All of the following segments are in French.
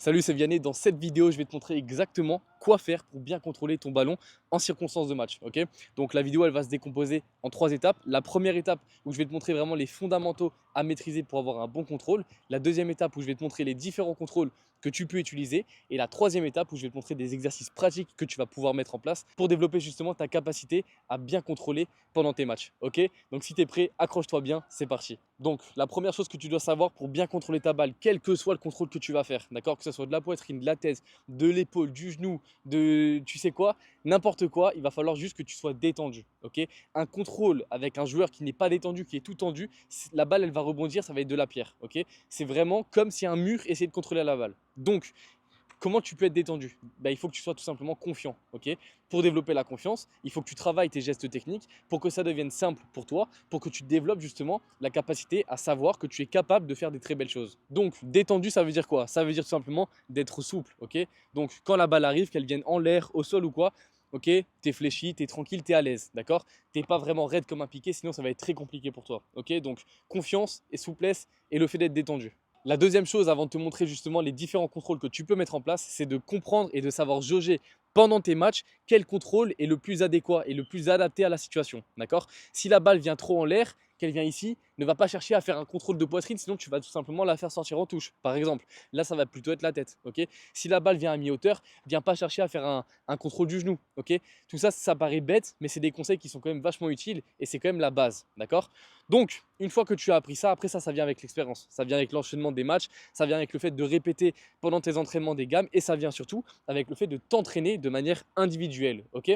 Salut, c'est Vianney. Dans cette vidéo, je vais te montrer exactement quoi faire pour bien contrôler ton ballon en circonstances de match. Ok, donc la vidéo, elle va se décomposer en 3 étapes. La première étape où je vais te montrer vraiment les fondamentaux à maîtriser pour avoir un bon contrôle. La deuxième étape où je vais te montrer les différents contrôles que tu peux utiliser. Et la troisième étape où je vais te montrer des exercices pratiques que tu vas pouvoir mettre en place pour développer justement ta capacité à bien contrôler pendant tes matchs. Ok, donc si tu es prêt, accroche-toi bien, c'est parti. Donc la première chose que tu dois savoir pour bien contrôler ta balle, quel que soit le contrôle que tu vas faire, d'accord, que ce soit de la poitrine, de la tête, de l'épaule, du genou, de tu sais quoi, n'importe quoi, il va falloir juste que tu sois détendu. Ok, un contrôle avec un joueur qui n'est pas détendu, qui est tout tendu, la balle elle va rebondir, ça va être de la pierre. Ok, c'est vraiment comme si un mur essayait de contrôler la balle. Donc comment tu peux être détendu? Il faut que tu sois tout simplement confiant. Ok, pour développer la confiance, il faut que tu travailles tes gestes techniques pour que ça devienne simple pour toi, pour que tu développes justement la capacité à savoir que tu es capable de faire des très belles choses. Donc, détendu, ça veut dire quoi? Ça veut dire tout simplement d'être souple. Ok, donc quand la balle arrive, qu'elle vienne en l'air, au sol ou quoi, ok, tu es fléchi, tu es tranquille, tu es à l'aise. D'accord, tu n'es pas vraiment raide comme un piqué, sinon ça va être très compliqué pour toi. Ok, donc confiance et souplesse et le fait d'être détendu. La deuxième chose, avant de te montrer justement les différents contrôles que tu peux mettre en place, c'est de comprendre et de savoir jauger pendant tes matchs quel contrôle est le plus adéquat et le plus adapté à la situation. D'accord? Si la balle vient trop en l'air, qu'elle vient ici, ne va pas chercher à faire un contrôle de poitrine, sinon tu vas tout simplement la faire sortir en touche. Par exemple, là, ça va plutôt être la tête. Ok? Si la balle vient à mi-hauteur, viens pas chercher à faire un contrôle du genou. Ok? Tout ça, ça paraît bête, mais c'est des conseils qui sont quand même vachement utiles et c'est quand même la base. D'accord? Donc, une fois que tu as appris ça, après ça vient avec l'expérience. Ça vient avec l'enchaînement des matchs, ça vient avec le fait de répéter pendant tes entraînements des gammes et ça vient surtout avec le fait de t'entraîner de manière individuelle. Ok?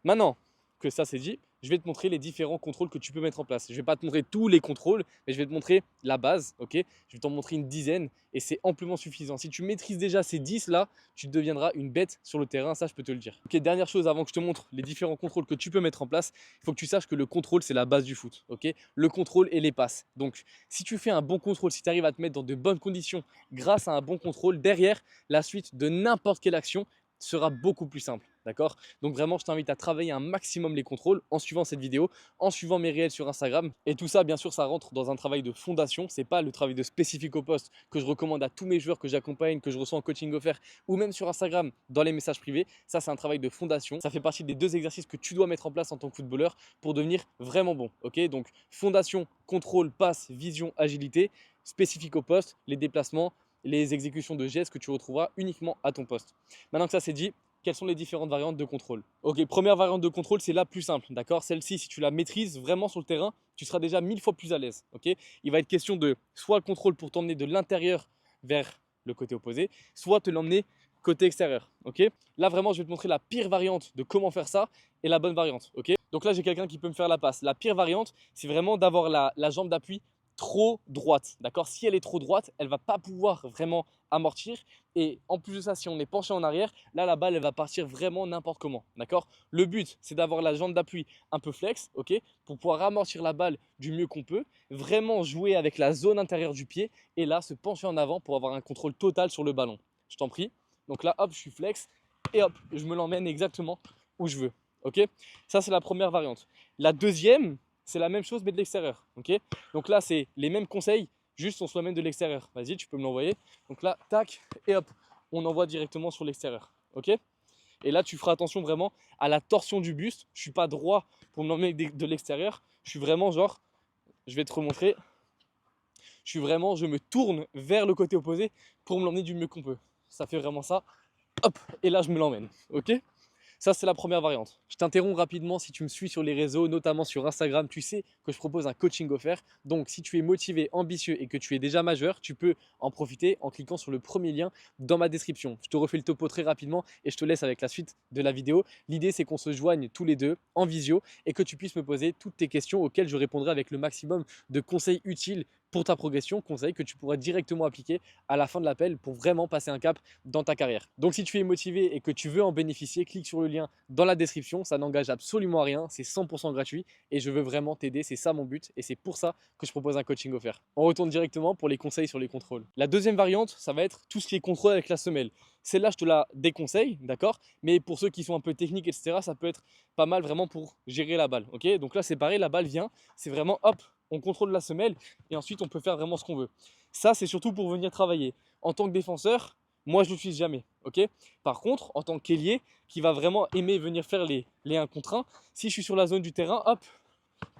Maintenant que ça c'est dit, je vais te montrer les différents contrôles que tu peux mettre en place. Je ne vais pas te montrer tous les contrôles, mais je vais te montrer la base. Ok, je vais t'en montrer une dizaine et c'est amplement suffisant. Si tu maîtrises déjà ces 10 là, tu deviendras une bête sur le terrain, ça je peux te le dire. Ok, dernière chose avant que je te montre les différents contrôles que tu peux mettre en place, il faut que tu saches que le contrôle c'est la base du foot. Ok, le contrôle et les passes. Donc si tu fais un bon contrôle, si tu arrives à te mettre dans de bonnes conditions grâce à un bon contrôle, derrière la suite de n'importe quelle action sera beaucoup plus simple. D'accord? Donc vraiment, je t'invite à travailler un maximum les contrôles en suivant cette vidéo, en suivant mes réels sur Instagram. Et tout ça, bien sûr, ça rentre dans un travail de fondation. C'est pas le travail de spécifique au poste que je recommande à tous mes joueurs que j'accompagne, que je reçois en coaching offert ou même sur Instagram dans les messages privés. Ça, c'est un travail de fondation. Ça fait partie des 2 exercices que tu dois mettre en place en tant que footballeur pour devenir vraiment bon. Ok? Donc fondation, contrôle, passe, vision, agilité, spécifique au poste, les déplacements, les exécutions de gestes que tu retrouveras uniquement à ton poste. Maintenant que ça c'est dit, quelles sont les différentes variantes de contrôle? Ok, première variante de contrôle, c'est la plus simple, d'accord? Celle-ci, si tu la maîtrises vraiment sur le terrain, tu seras déjà 1000 fois plus à l'aise, ok? Il va être question de soit le contrôle pour t'emmener de l'intérieur vers le côté opposé, soit te l'emmener côté extérieur, ok? Là, vraiment, je vais te montrer la pire variante de comment faire ça et la bonne variante, ok? Donc là, j'ai quelqu'un qui peut me faire la passe. La pire variante, c'est vraiment d'avoir la jambe d'appui trop droite, d'accord? Si elle est trop droite, elle va pas pouvoir vraiment amortir et en plus de ça, si on est penché en arrière, là la balle elle va partir vraiment n'importe comment, d'accord? Le but c'est d'avoir la jambe d'appui un peu flex, ok? Pour pouvoir amortir la balle du mieux qu'on peut, vraiment jouer avec la zone intérieure du pied et là se pencher en avant pour avoir un contrôle total sur le ballon. Je t'en prie. Donc là hop, je suis flex et hop, je me l'emmène exactement où je veux, ok? Ça c'est la première variante. La deuxième, c'est la même chose mais de l'extérieur, ok? Donc là c'est les mêmes conseils, juste on se l'emmène de l'extérieur. Vas-y, tu peux me l'envoyer. Donc là, tac, et hop, on envoie directement sur l'extérieur. Ok? Et là, tu feras attention vraiment à la torsion du buste. Je ne suis pas droit pour me l'emmener de l'extérieur. Je suis vraiment genre, je vais te remontrer. Je me tourne vers le côté opposé pour me l'emmener du mieux qu'on peut. Ça fait vraiment ça. Hop, et là, je me l'emmène. Ok? Ça, c'est la première variante. Je t'interromps rapidement si tu me suis sur les réseaux, notamment sur Instagram. Tu sais que je propose un coaching offert. Donc, si tu es motivé, ambitieux et que tu es déjà majeur, tu peux en profiter en cliquant sur le premier lien dans ma description. Je te refais le topo très rapidement et je te laisse avec la suite de la vidéo. L'idée, c'est qu'on se joigne tous les deux en visio et que tu puisses me poser toutes tes questions auxquelles je répondrai avec le maximum de conseils utiles pour ta progression, conseils que tu pourras directement appliquer à la fin de l'appel pour vraiment passer un cap dans ta carrière. Donc si tu es motivé et que tu veux en bénéficier, clique sur le lien dans la description, ça n'engage absolument à rien, c'est 100% gratuit et je veux vraiment t'aider, c'est ça mon but et c'est pour ça que je propose un coaching offert. On retourne directement pour les conseils sur les contrôles. La deuxième variante, ça va être tout ce qui est contrôle avec la semelle. Celle-là, je te la déconseille, d'accord? Mais pour ceux qui sont un peu techniques, etc., ça peut être pas mal vraiment pour gérer la balle, ok? Donc là, c'est pareil, la balle vient, c'est vraiment hop, on contrôle la semelle et ensuite on peut faire vraiment ce qu'on veut. Ça, c'est surtout pour venir travailler. En tant que défenseur, Moi, je l'utilise jamais. Ok. Par contre, en tant qu'ailier qui va vraiment aimer venir faire les 1 contre 1, si je suis sur la zone du terrain, hop,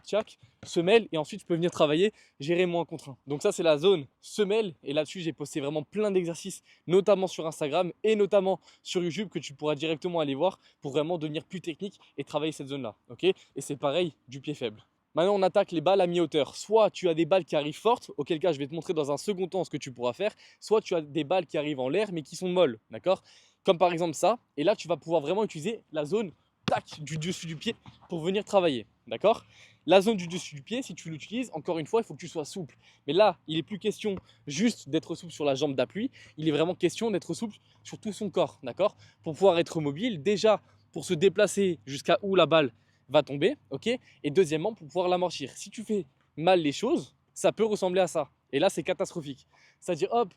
tchac, semelle, et ensuite je peux venir travailler, gérer mon 1 contre 1. Donc ça, c'est la zone semelle, et là-dessus j'ai posté vraiment plein d'exercices, notamment sur Instagram et notamment sur YouTube, que tu pourras directement aller voir pour vraiment devenir plus technique et travailler cette zone là, ok. Et c'est pareil du pied faible. Maintenant, on attaque les balles à mi-hauteur. Soit tu as des balles qui arrivent fortes, auquel cas je vais te montrer dans un second temps ce que tu pourras faire. Soit tu as des balles qui arrivent en l'air mais qui sont molles, d'accord. Comme par exemple ça. Et là, tu vas pouvoir vraiment utiliser la zone tac, du dessus du pied pour venir travailler, d'accord. La zone du dessus du pied, si tu l'utilises, encore une fois, il faut que tu sois souple. Mais là, il n'est plus question juste d'être souple sur la jambe d'appui. Il est vraiment question d'être souple sur tout son corps, d'accord. Pour pouvoir être mobile, déjà pour se déplacer jusqu'à où la balle va tomber, ok. Et deuxièmement, pour pouvoir l'amortir. Si tu fais mal les choses, ça peut ressembler à ça. Et là, c'est catastrophique. C'est-à-dire hop,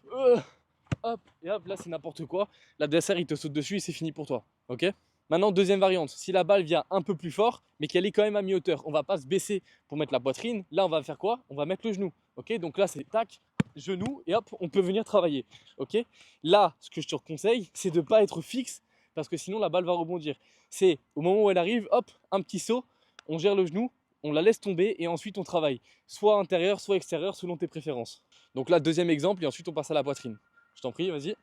et hop, là c'est n'importe quoi. L'adversaire il te saute dessus et c'est fini pour toi, ok. Maintenant, deuxième variante, si la balle vient un peu plus fort, mais qu'elle est quand même à mi-hauteur, on ne va pas se baisser pour mettre la poitrine. Là, on va faire quoi? On va mettre le genou, ok. Donc là, c'est tac, genou, et hop, on peut venir travailler, ok. Là, ce que je te conseille, c'est de ne pas être fixe, parce que sinon la balle va rebondir. C'est au moment où elle arrive, hop, un petit saut, on gère le genou, on la laisse tomber et ensuite on travaille. Soit intérieur, soit extérieur, selon tes préférences. Donc là, deuxième exemple, et ensuite on passe à la poitrine. Je t'en prie, vas-y.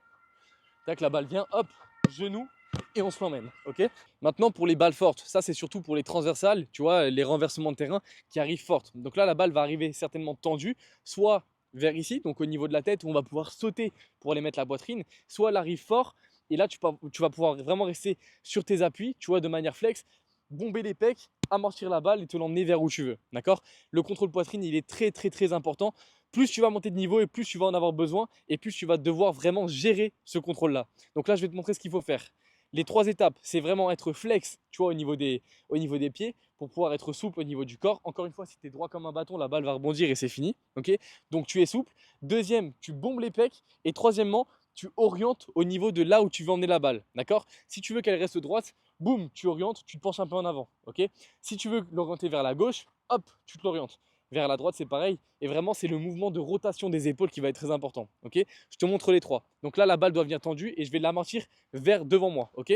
Tac, la balle vient, hop, genou, et on se l'emmène, ok. Maintenant, pour les balles fortes, ça c'est surtout pour les transversales, tu vois, les renversements de terrain qui arrivent fortes. Donc là, la balle va arriver certainement tendue, soit vers ici, donc au niveau de la tête, où on va pouvoir sauter pour aller mettre la poitrine, soit elle arrive fort, et là, tu vas pouvoir vraiment rester sur tes appuis, tu vois, de manière flex, bomber les pecs, amortir la balle et te l'emmener vers où tu veux, d'accord. Le contrôle poitrine, il est très très très important. Plus tu vas monter de niveau et plus tu vas en avoir besoin et plus tu vas devoir vraiment gérer ce contrôle-là. Donc là, je vais te montrer ce qu'il faut faire. Les 3 étapes, c'est vraiment être flex, tu vois, au niveau des pieds pour pouvoir être souple au niveau du corps. Encore une fois, si tu es droit comme un bâton, la balle va rebondir et c'est fini, ok. Donc tu es souple. Deuxième, tu bombes les pecs. Et troisièmement, tu orientes au niveau de là où tu veux emmener la balle, d'accord. Si tu veux qu'elle reste droite, boum, tu orientes, tu te penches un peu en avant, ok. Si tu veux l'orienter vers la gauche, hop, tu te l'orientes. Vers la droite, c'est pareil. Et vraiment, c'est le mouvement de rotation des épaules qui va être très important. Ok. Je te montre les 3. Donc là, la balle doit venir tendue et je vais l'amortir vers devant moi. Ok.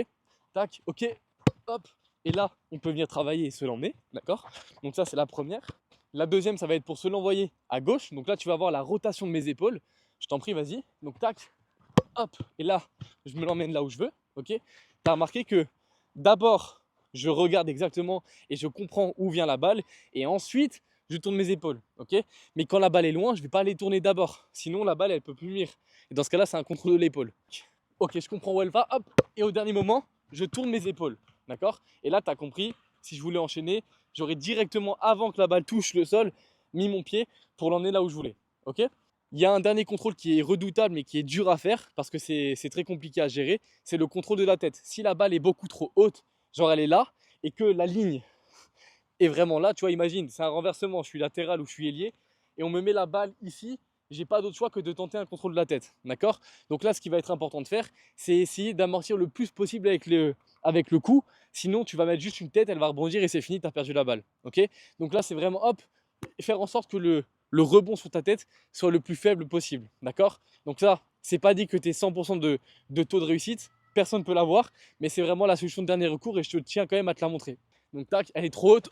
Tac, ok, hop. Et là, on peut venir travailler et se l'emmener. D'accord. Donc ça, c'est la première. La deuxième, ça va être pour se l'envoyer à gauche. Donc là, tu vas voir la rotation de mes épaules. Je t'en prie, vas-y. Donc tac, hop. Et là, je me l'emmène là où je veux. Ok. Tu as remarqué que d'abord, je regarde exactement et je comprends où vient la balle. Et ensuite, je tourne mes épaules, ok. Mais quand la balle est loin, je ne vais pas aller tourner d'abord. Sinon, la balle, elle ne peut plus venir. Et dans ce cas-là, c'est un contrôle de l'épaule. Ok, je comprends où elle va, hop. Et au dernier moment, je tourne mes épaules, d'accord. Et là, tu as compris, si je voulais enchaîner, j'aurais directement, avant que la balle touche le sol, mis mon pied pour l'emmener là où je voulais, ok. Il y a un dernier contrôle qui est redoutable, mais qui est dur à faire, parce que c'est très compliqué à gérer, c'est le contrôle de la tête. Si la balle est beaucoup trop haute, genre elle est là, et que la ligne et vraiment là, tu vois, imagine, c'est un renversement, je suis latéral ou je suis ailier, et on me met la balle ici, j'ai pas d'autre choix que de tenter un contrôle de la tête, d'accord. Donc là, ce qui va être important de faire, c'est essayer d'amortir le plus possible avec le coup, sinon tu vas mettre juste une tête, elle va rebondir et c'est fini, tu as perdu la balle, ok. Donc là, c'est vraiment, hop, faire en sorte que le rebond sur ta tête soit le plus faible possible, d'accord. Donc ça, c'est pas dit que tu aies 100% de taux de réussite, personne ne peut l'avoir, mais c'est vraiment la solution de dernier recours et je te tiens quand même à te la montrer. Donc tac, elle est trop haute.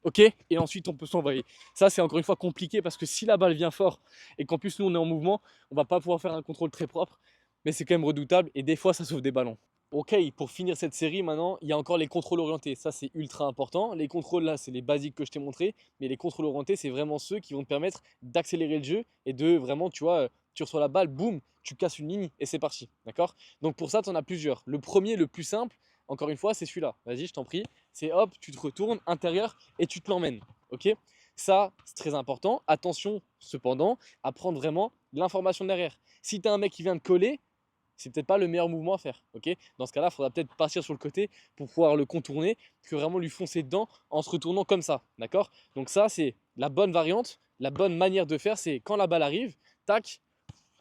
Ok, et ensuite on peut s'envoyer. Ça c'est encore une fois compliqué parce que si la balle vient fort et qu'en plus nous on est en mouvement, on va pas pouvoir faire un contrôle très propre, mais c'est quand même redoutable et des fois ça sauve des ballons. Ok, pour finir cette série maintenant, il y a encore les contrôles orientés. Ça c'est ultra important. Les contrôles là, c'est les basiques que je t'ai montré, mais les contrôles orientés, c'est vraiment ceux qui vont te permettre d'accélérer le jeu et de vraiment, tu vois, tu reçois la balle, boum, tu casses une ligne et c'est parti. D'accord. Donc pour ça, tu en as plusieurs. Le premier, le plus simple, encore une fois, c'est celui-là. Vas-y, je t'en prie. C'est hop, tu te retournes intérieur et tu te l'emmènes. Ok. Ça, c'est très important. Attention, cependant, à prendre vraiment l'information derrière. Si tu as un mec qui vient de coller, c'est peut-être pas le meilleur mouvement à faire. Ok. Dans ce cas-là, il faudra peut-être partir sur le côté pour pouvoir le contourner, que vraiment lui foncer dedans en se retournant comme ça. D'accord. Donc ça, c'est la bonne variante. La bonne manière de faire, c'est quand la balle arrive, tac,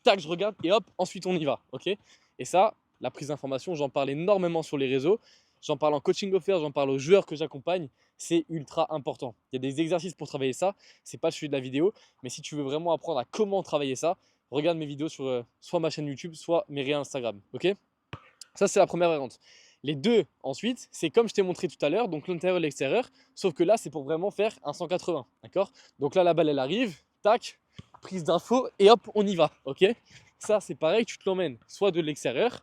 tac, je regarde et hop, ensuite on y va. Ok. Et ça, la prise d'information, j'en parle énormément sur les réseaux. J'en parle en coaching offert, j'en parle aux joueurs que j'accompagne. C'est ultra important. Il y a des exercices pour travailler ça. C'est pas le sujet de la vidéo, mais si tu veux vraiment apprendre à comment travailler ça, regarde mes vidéos sur soit ma chaîne YouTube, soit mes réels Instagram. Ok? Ça, c'est la première variante. Les deux, ensuite, c'est comme je t'ai montré tout à l'heure, donc l'intérieur et l'extérieur, sauf que là, c'est pour vraiment faire un 180, d'accord? Donc là, la balle, elle arrive, tac, prise d'info, et hop, on y va, ok? Ça, c'est pareil, tu te l'emmènes soit de l'extérieur,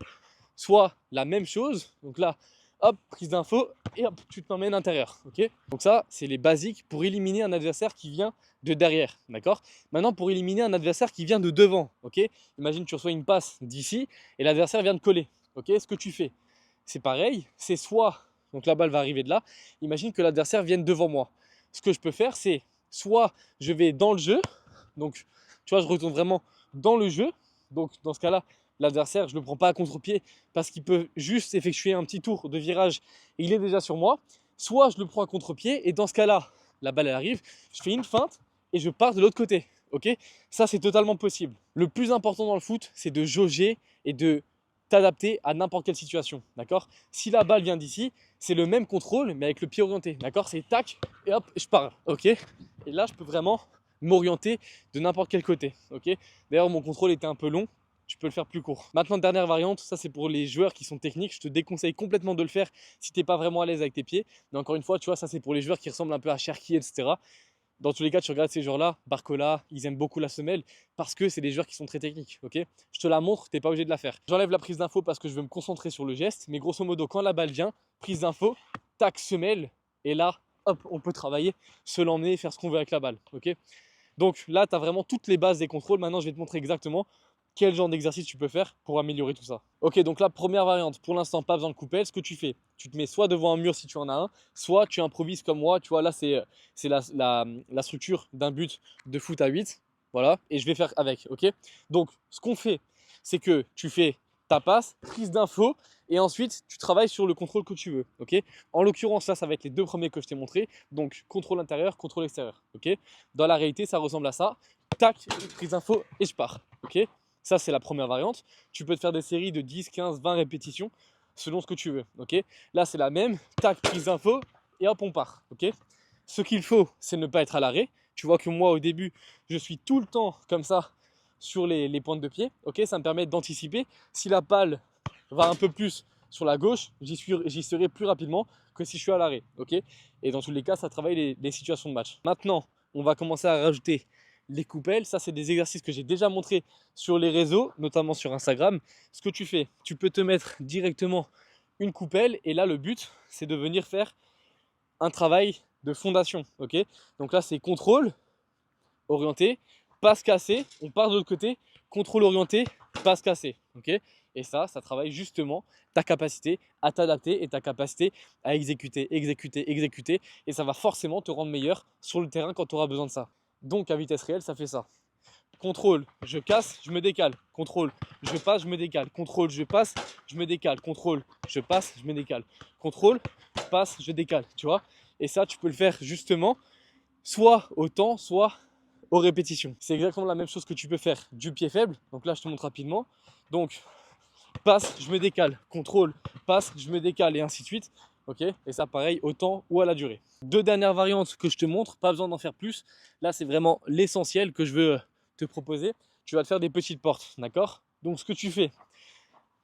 soit la même chose. Donc là, hop, prise d'info, et hop, tu te l'emmènes intérieur, ok? Donc ça, c'est les basiques pour éliminer un adversaire qui vient de derrière, d'accord? Maintenant, pour éliminer un adversaire qui vient de devant, ok? Imagine, tu reçois une passe d'ici, et l'adversaire vient de coller, ok? Ce que tu fais, c'est pareil, c'est soit, donc la balle va arriver de là, imagine que l'adversaire vienne devant moi. Ce que je peux faire, c'est soit je vais dans le jeu, donc tu vois, je retourne vraiment dans le jeu, donc dans ce cas-là, l'adversaire, je ne le prends pas à contre-pied parce qu'il peut juste effectuer un petit tour de virage et il est déjà sur moi, soit je le prends à contre-pied et dans ce cas-là, la balle elle arrive, je fais une feinte et je pars de l'autre côté, ok? Ça, c'est totalement possible. Le plus important dans le foot, c'est de jauger et de t'adapter à n'importe quelle situation, d'accord? Si la balle vient d'ici, c'est le même contrôle, mais avec le pied orienté, d'accord? C'est tac, et hop, je pars, ok? Et là, je peux vraiment m'orienter de n'importe quel côté, ok? D'ailleurs, mon contrôle était un peu long, tu peux le faire plus court. Maintenant, dernière variante, ça c'est pour les joueurs qui sont techniques, je te déconseille complètement de le faire si tu n'es pas vraiment à l'aise avec tes pieds, mais encore une fois, tu vois, ça c'est pour les joueurs qui ressemblent un peu à Cherki, etc. Dans tous les cas, tu regardes ces joueurs-là, Barcola, ils aiment beaucoup la semelle parce que c'est des joueurs qui sont très techniques, ok? Je te la montre, tu n'es pas obligé de la faire. J'enlève la prise d'info parce que je veux me concentrer sur le geste, mais grosso modo, quand la balle vient, prise d'info, tac, semelle, et là, hop, on peut travailler, se l'emmener, faire ce qu'on veut avec la balle, ok? Donc là, tu as vraiment toutes les bases des contrôles. Maintenant, je vais te montrer exactement quel genre d'exercice tu peux faire pour améliorer tout ça. Ok, donc la première variante, pour l'instant, pas besoin de coupelle. Ce que tu fais, tu te mets soit devant un mur si tu en as un, soit tu improvises comme moi. Tu vois, là, c'est la structure d'un but de foot à 8. Voilà, et je vais faire avec, ok? Donc, ce qu'on fait, c'est que tu fais ta passe, prise d'info, et ensuite, tu travailles sur le contrôle que tu veux, ok? En l'occurrence, là, ça va être les deux premiers que je t'ai montrés. Donc, contrôle intérieur, contrôle extérieur, ok? Dans la réalité, ça ressemble à ça. Tac, prise d'info, et je pars, ok? Ça, c'est la première variante. Tu peux te faire des séries de 10, 15, 20 répétitions selon ce que tu veux. Ok? Là, c'est la même. Tac, prise d'info et hop, on part. Ok? Ce qu'il faut, c'est ne pas être à l'arrêt. Tu vois que moi, au début, je suis tout le temps comme ça sur les pointes de pied. Ok? Ça me permet d'anticiper. Si la balle va un peu plus sur la gauche, j'y serai plus rapidement que si je suis à l'arrêt. Ok? Et dans tous les cas, ça travaille les situations de match. Maintenant, on va commencer à rajouter les coupelles. Ça, c'est des exercices que j'ai déjà montrés sur les réseaux, notamment sur Instagram. Ce que tu fais, tu peux te mettre directement une coupelle et là, le but, c'est de venir faire un travail de fondation. Ok? Donc là, c'est contrôle orienté, passe cassée, on part de l'autre côté, contrôle orienté, passe cassée. Ok? Et ça travaille justement ta capacité à t'adapter et ta capacité à exécuter. Et ça va forcément te rendre meilleur sur le terrain quand tu auras besoin de ça. Donc à vitesse réelle, ça fait ça. Contrôle, je casse, je me décale. Contrôle, je passe, je me décale. Contrôle, je passe, je me décale. Contrôle, je passe, je me décale. Contrôle, je passe, je décale. Tu vois? Et ça, tu peux le faire justement soit au temps, soit aux répétitions. C'est exactement la même chose que tu peux faire du pied faible. Donc là, je te montre rapidement. Donc, passe, je me décale. Contrôle, passe, je me décale et ainsi de suite. Ok? Et ça, pareil, au temps ou à la durée. Deux dernières variantes que je te montre, pas besoin d'en faire plus. Là, c'est vraiment l'essentiel que je veux te proposer. Tu vas te faire des petites portes, d'accord? Donc, ce que tu fais,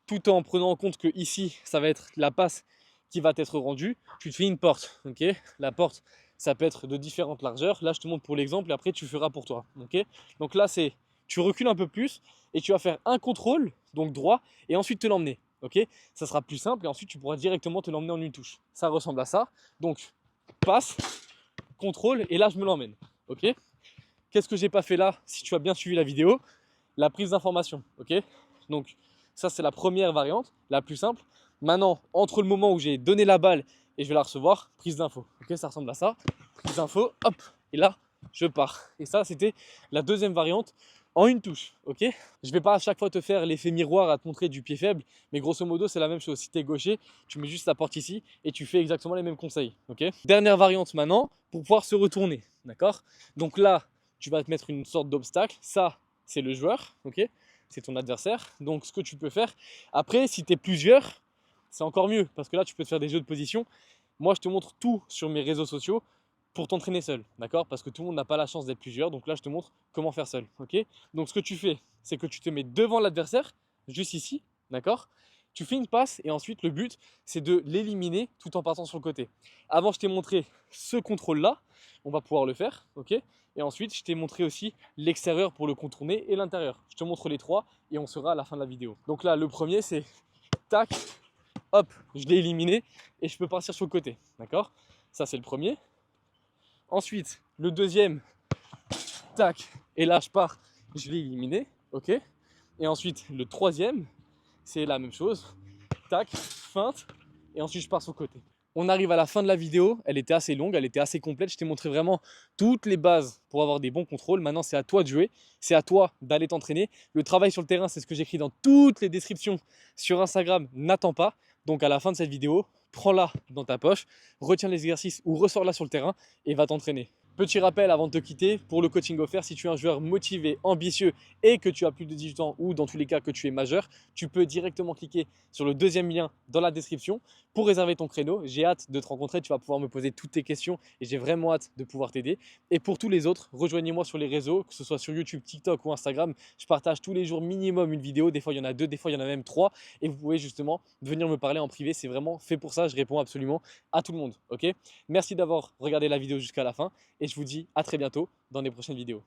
tout en prenant en compte que ici, ça va être la passe qui va être rendue, tu te fais une porte, ok? La porte, ça peut être de différentes largeurs. Là, je te montre pour l'exemple et après, tu feras pour toi, ok? Donc là, c'est, tu recules un peu plus et tu vas faire un contrôle, donc droit, et ensuite te l'emmener, ok? Ça sera plus simple et ensuite, tu pourras directement te l'emmener en une touche. Ça ressemble à ça. Donc, passe, contrôle, et là, je me l'emmène, ok? Qu'est-ce que j'ai pas fait là? Si tu as bien suivi la vidéo, la prise d'information, ok? Donc, ça, c'est la première variante, la plus simple. Maintenant, entre le moment où j'ai donné la balle et je vais la recevoir, prise d'info. Ok, ça ressemble à ça. Prise d'info, hop, et là, je pars. Et ça, c'était la deuxième variante en une touche. Ok, je ne vais pas à chaque fois te faire l'effet miroir à te montrer du pied faible, mais grosso modo, c'est la même chose. Si tu es gaucher, tu mets juste la porte ici et tu fais exactement les mêmes conseils. Ok, dernière variante maintenant pour pouvoir se retourner. D'accord, donc là, tu vas te mettre une sorte d'obstacle. Ça, c'est le joueur. Ok, c'est ton adversaire. Donc, ce que tu peux faire, après, si tu es plusieurs, c'est encore mieux parce que là, tu peux te faire des jeux de position. Moi, je te montre tout sur mes réseaux sociaux pour t'entraîner seul, d'accord? Parce que tout le monde n'a pas la chance d'être plusieurs, donc là je te montre comment faire seul, ok? Donc ce que tu fais, c'est que tu te mets devant l'adversaire, juste ici, d'accord? Tu fais une passe et ensuite le but c'est de l'éliminer tout en partant sur le côté. Avant je t'ai montré ce contrôle-là, on va pouvoir le faire, ok? Et ensuite je t'ai montré aussi l'extérieur pour le contourner et l'intérieur. Je te montre les trois et on sera à la fin de la vidéo. Donc là le premier c'est tac, hop, je l'ai éliminé et je peux partir sur le côté, d'accord? Ça c'est le premier. Ensuite, le deuxième, tac, et là je pars, je l'ai éliminé, ok. Et ensuite, le troisième, c'est la même chose, tac, feinte, et ensuite je pars sur le côté. On arrive à la fin de la vidéo, elle était assez longue, elle était assez complète, je t'ai montré vraiment toutes les bases pour avoir des bons contrôles. Maintenant c'est à toi de jouer, c'est à toi d'aller t'entraîner. Le travail sur le terrain, c'est ce que j'écris dans toutes les descriptions sur Instagram, n'attends pas. Donc à la fin de cette vidéo, prends-la dans ta poche, retiens les exercices ou ressors-la sur le terrain et va t'entraîner. Petit rappel avant de te quitter, pour le coaching offert, si tu es un joueur motivé, ambitieux et que tu as plus de 18 ans ou dans tous les cas que tu es majeur, tu peux directement cliquer sur le deuxième lien dans la description pour réserver ton créneau. J'ai hâte de te rencontrer, tu vas pouvoir me poser toutes tes questions et j'ai vraiment hâte de pouvoir t'aider. Et pour tous les autres, rejoignez-moi sur les réseaux, que ce soit sur YouTube, TikTok ou Instagram. Je partage tous les jours minimum une vidéo, des fois il y en a 2, des fois il y en a même 3 et vous pouvez justement venir me parler en privé, c'est vraiment fait pour ça, je réponds absolument à tout le monde, ok? Merci d'avoir regardé la vidéo jusqu'à la fin et je vous dis à très bientôt dans les prochaines vidéos.